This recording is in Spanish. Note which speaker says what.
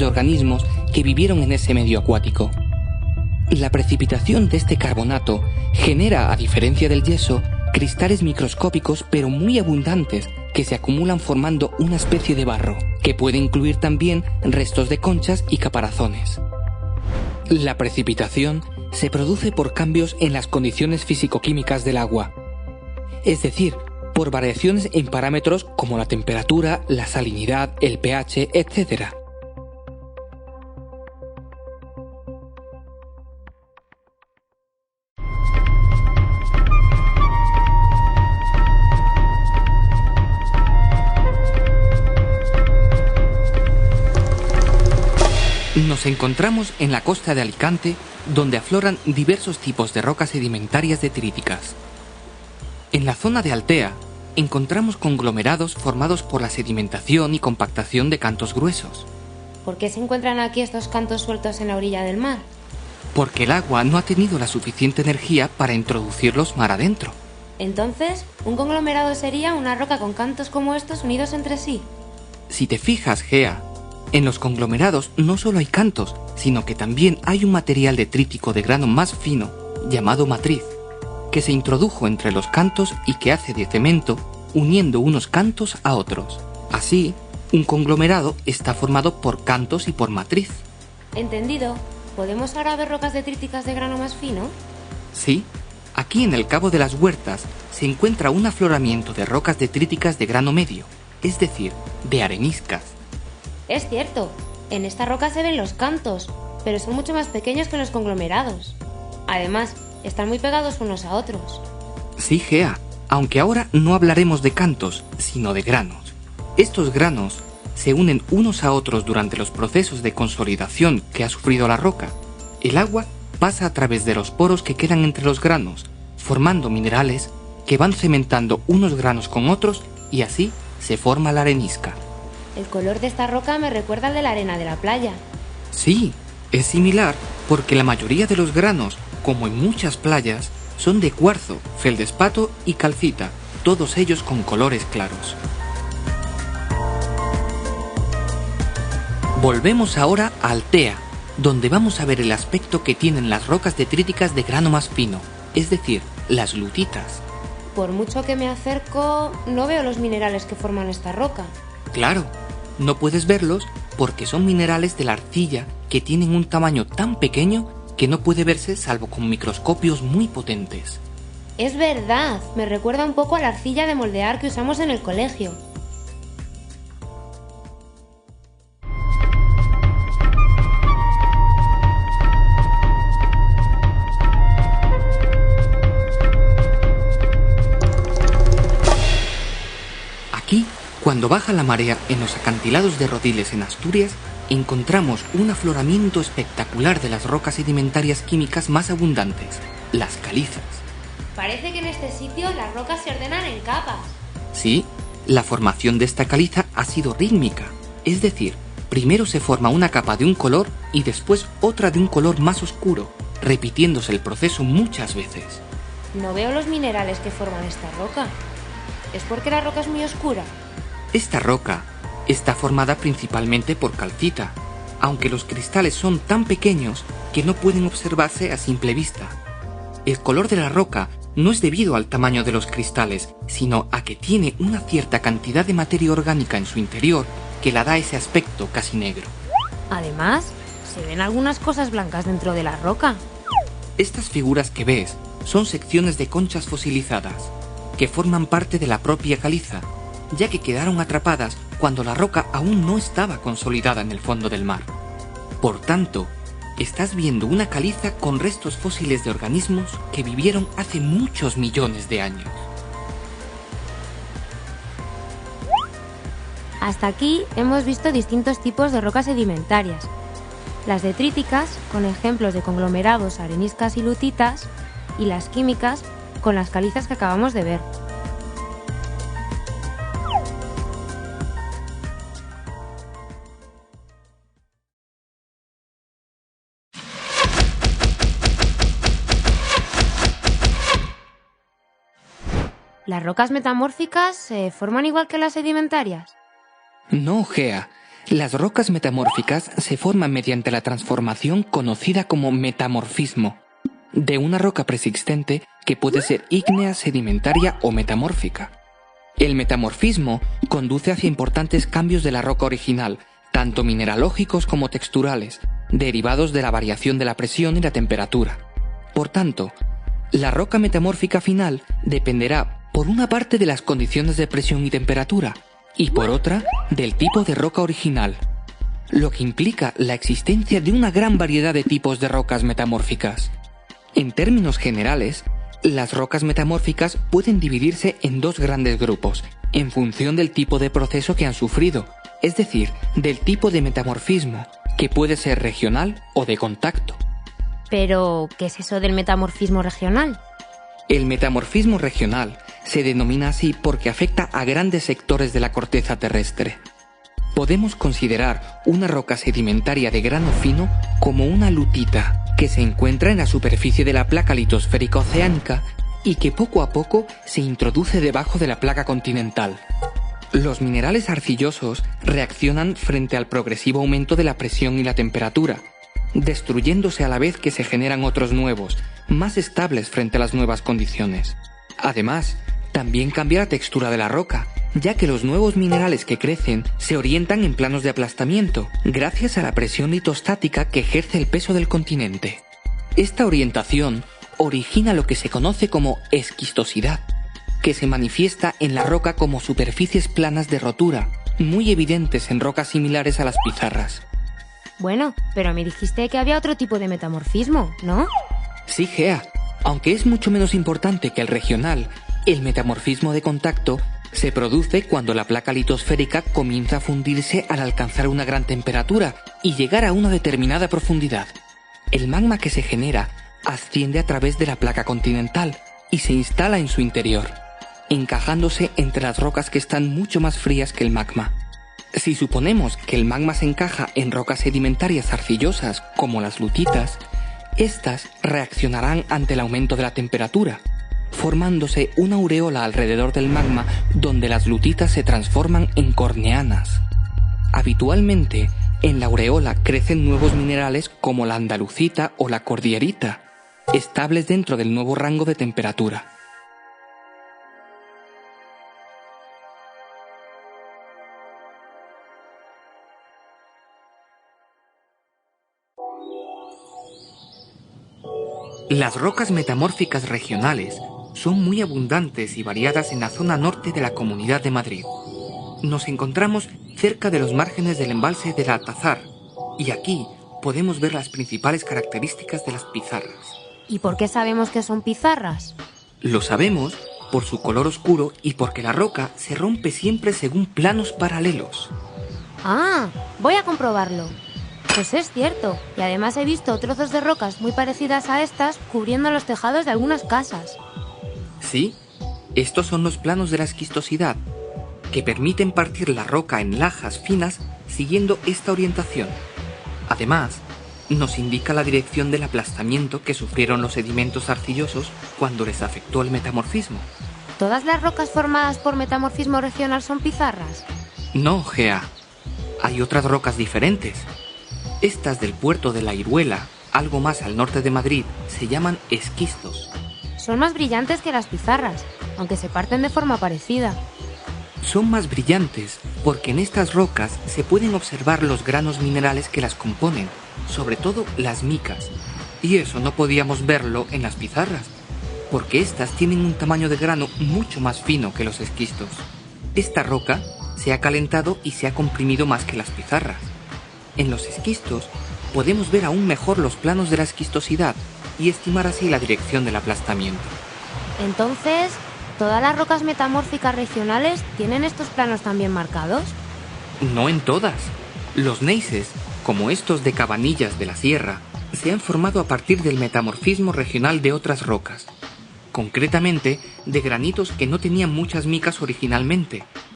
Speaker 1: de organismos que vivieron en ese medio acuático. La precipitación de este carbonato genera, a diferencia del yeso, cristales microscópicos pero muy abundantes que se acumulan formando una especie de barro, que puede incluir también restos de conchas y caparazones. La precipitación se produce por cambios en las condiciones físico-químicas del agua, es decir, por variaciones en parámetros como la temperatura, la salinidad, el pH, etc. Nos encontramos en la costa de Alicante, donde afloran diversos tipos de rocas sedimentarias detríticas. En la zona de Altea encontramos conglomerados formados por la sedimentación y compactación de cantos gruesos.
Speaker 2: ¿Por qué se encuentran aquí estos cantos sueltos en la orilla del mar?
Speaker 1: Porque el agua no ha tenido la suficiente energía para introducirlos mar adentro.
Speaker 2: Entonces, ¿un conglomerado sería una roca con cantos como estos unidos entre sí?
Speaker 1: Si te fijas, Gea, en los conglomerados no solo hay cantos, sino que también hay un material detrítico de grano más fino, llamado matriz, que se introdujo entre los cantos y que hace de cemento, uniendo unos cantos a otros. Así, un conglomerado está formado por cantos y por matriz.
Speaker 2: Entendido. ¿Podemos ahora ver rocas detríticas de grano más fino?
Speaker 1: Sí, aquí en el Cabo de las Huertas se encuentra un afloramiento de rocas detríticas de grano medio, es decir, de areniscas.
Speaker 2: Es cierto, en esta roca se ven los cantos, pero son mucho más pequeños que los conglomerados. Además, están muy pegados unos a otros.
Speaker 1: Sí, Gea, aunque ahora no hablaremos de cantos, sino de granos. Estos granos se unen unos a otros durante los procesos de consolidación que ha sufrido la roca. El agua pasa a través de los poros que quedan entre los granos, formando minerales que van cementando unos granos con otros y así se forma la arenisca.
Speaker 2: El color de esta roca me recuerda al de la arena de la playa.
Speaker 1: Sí, es similar porque la mayoría de los granos, como en muchas playas, son de cuarzo, feldespato y calcita, todos ellos con colores claros. Volvemos ahora a Altea, donde vamos a ver el aspecto que tienen las rocas detríticas de grano más fino, es decir, las lutitas.
Speaker 2: Por mucho que me acerco, no veo los minerales que forman esta roca.
Speaker 1: Claro, no puedes verlos porque son minerales de la arcilla que tienen un tamaño tan pequeño que no puede verse salvo con microscopios muy potentes.
Speaker 2: Es verdad, me recuerda un poco a la arcilla de moldear que usamos en el colegio.
Speaker 1: Aquí, cuando baja la marea en los acantilados de Rodiles en Asturias, encontramos un afloramiento espectacular de las rocas sedimentarias químicas más abundantes, las calizas.
Speaker 2: Parece que en este sitio las rocas se ordenan en capas.
Speaker 1: Sí, la formación de esta caliza ha sido rítmica, es decir, primero se forma una capa de un color y después otra de un color más oscuro, repitiéndose el proceso muchas veces.
Speaker 2: No veo los minerales que forman esta roca. ¿Es porque la roca es muy oscura?
Speaker 1: Esta roca está formada principalmente por calcita, aunque los cristales son tan pequeños que no pueden observarse a simple vista. El color de la roca no es debido al tamaño de los cristales, sino a que tiene una cierta cantidad de materia orgánica en su interior que la da ese aspecto casi negro.
Speaker 2: Además, se ven algunas cosas blancas dentro de la roca.
Speaker 1: Estas figuras que ves son secciones de conchas fosilizadas, que forman parte de la propia caliza, ya que quedaron atrapadas cuando la roca aún no estaba consolidada en el fondo del mar. Por tanto, estás viendo una caliza con restos fósiles de organismos que vivieron hace muchos millones de años.
Speaker 2: Hasta aquí hemos visto distintos tipos de rocas sedimentarias. Las detríticas, con ejemplos de conglomerados, areniscas y lutitas, y las químicas, con las calizas que acabamos de ver. ¿Las rocas metamórficas se forman igual que las sedimentarias?
Speaker 1: No, Gea. Las rocas metamórficas se forman mediante la transformación conocida como metamorfismo, de una roca preexistente que puede ser ígnea, sedimentaria o metamórfica. El metamorfismo conduce hacia importantes cambios de la roca original, tanto mineralógicos como texturales, derivados de la variación de la presión y la temperatura. Por tanto, la roca metamórfica final dependerá, por una parte, de las condiciones de presión y temperatura, y por otra, del tipo de roca original, lo que implica la existencia de una gran variedad de tipos de rocas metamórficas. En términos generales, las rocas metamórficas pueden dividirse en dos grandes grupos, en función del tipo de proceso que han sufrido, es decir, del tipo de metamorfismo, que puede ser regional o de contacto.
Speaker 2: Pero, ¿qué es eso del metamorfismo regional?
Speaker 1: El metamorfismo regional se denomina así porque afecta a grandes sectores de la corteza terrestre. Podemos considerar una roca sedimentaria de grano fino como una lutita, que se encuentra en la superficie de la placa litosférica oceánica y que poco a poco se introduce debajo de la placa continental. Los minerales arcillosos reaccionan frente al progresivo aumento de la presión y la temperatura, destruyéndose a la vez que se generan otros nuevos, más estables frente a las nuevas condiciones. Además, también cambia la textura de la roca, ya que los nuevos minerales que crecen se orientan en planos de aplastamiento, gracias a la presión litostática que ejerce el peso del continente. Esta orientación origina lo que se conoce como esquistosidad, que se manifiesta en la roca como superficies planas de rotura, muy evidentes en rocas similares a las pizarras.
Speaker 2: Bueno, pero me dijiste que había otro tipo de metamorfismo, ¿no?
Speaker 1: Sí, Gea, aunque es mucho menos importante que el regional, el metamorfismo de contacto se produce cuando la placa litosférica comienza a fundirse al alcanzar una gran temperatura y llegar a una determinada profundidad. El magma que se genera asciende a través de la placa continental y se instala en su interior, encajándose entre las rocas que están mucho más frías que el magma. Si suponemos que el magma se encaja en rocas sedimentarias arcillosas como las lutitas, estas reaccionarán ante el aumento de la temperatura, formándose una aureola alrededor del magma donde las lutitas se transforman en corneanas. Habitualmente, en la aureola crecen nuevos minerales como la andalucita o la cordierita, estables dentro del nuevo rango de temperatura. Las rocas metamórficas regionales son muy abundantes y variadas en la zona norte de la Comunidad de Madrid. Nos encontramos cerca de los márgenes del embalse del Altazar, y aquí podemos ver las principales características de las pizarras.
Speaker 2: ¿Y por qué sabemos que son pizarras?
Speaker 1: Lo sabemos por su color oscuro y porque la roca se rompe siempre según planos paralelos.
Speaker 2: Ah, voy a comprobarlo. Pues es cierto, y además he visto trozos de rocas muy parecidas a estas cubriendo los tejados de algunas casas.
Speaker 1: Sí, estos son los planos de la esquistosidad, que permiten partir la roca en lajas finas siguiendo esta orientación. Además, nos indica la dirección del aplastamiento que sufrieron los sedimentos arcillosos cuando les afectó el metamorfismo.
Speaker 2: ¿Todas las rocas formadas por metamorfismo regional son pizarras?
Speaker 1: No, Gea. Hay otras rocas diferentes. Estas del puerto de La Iruela, algo más al norte de Madrid, se llaman esquistos.
Speaker 2: Son más brillantes que las pizarras, aunque se parten de forma parecida.
Speaker 1: Son más brillantes porque en estas rocas se pueden observar los granos minerales que las componen, sobre todo las micas. Y eso no podíamos verlo en las pizarras, porque estas tienen un tamaño de grano mucho más fino que los esquistos. Esta roca se ha calentado y se ha comprimido más que las pizarras. En los esquistos podemos ver aún mejor los planos de la esquistosidad y estimar así la dirección del aplastamiento.
Speaker 2: Entonces, ¿todas las rocas metamórficas regionales tienen estos planos también marcados?
Speaker 1: No en todas. Los neises, como estos de Cabanillas de la Sierra, se han formado a partir del metamorfismo regional de otras rocas, concretamente de granitos que no tenían muchas micas originalmente,